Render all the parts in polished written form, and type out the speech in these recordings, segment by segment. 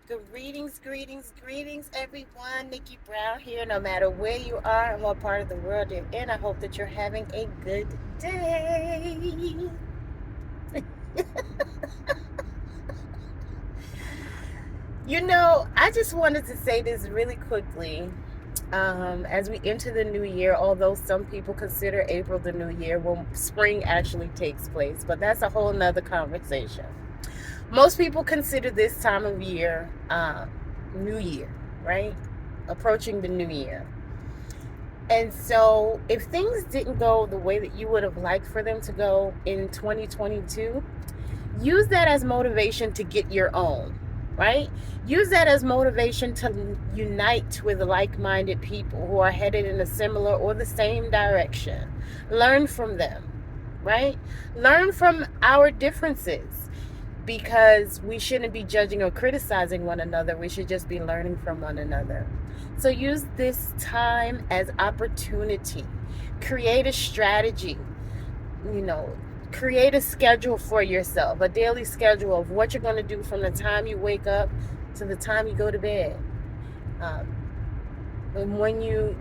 Greetings, greetings, greetings, everyone. Nikki Brown here. No matter where you are and what part of the world you're in, I hope that you're having a good day. I just wanted to say this really quickly. As we enter the new year, although some people consider April the new year, when spring actually takes place, but that's a whole nother conversation. Most people consider this time of year New Year, right? Approaching the new year. And so, if things didn't go the way that you would have liked for them to go in 2022, use that as motivation to get your own, right? Use that as motivation to unite with like minded people who are headed in a similar or the same direction. Learn from them, right? Learn from our differences because we shouldn't be judging or criticizing one another. We should just be learning from one another. So use this time as opportunity. Create a strategy, you know, create a schedule for yourself, a daily schedule of what you're going to do from the time you wake up to the time you go to bed. Um, and when you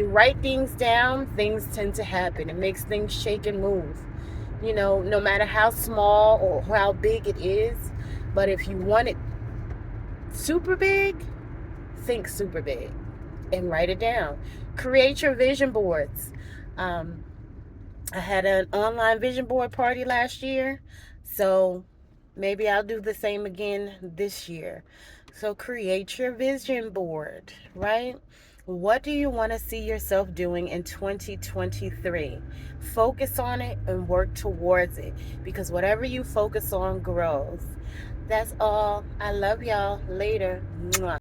write things down, things tend to happen. It makes things shake and move. No matter how small or how big it is, but if you want it super big, think super big and write it down. Create your vision boards. Um, I had an online vision board party last year, so maybe I'll do the same again this year. So create your vision board, right? What do you want to see yourself doing in 2023? Focus on it and work towards it because whatever you focus on grows. That's all. I love y'all. Later. Mwah.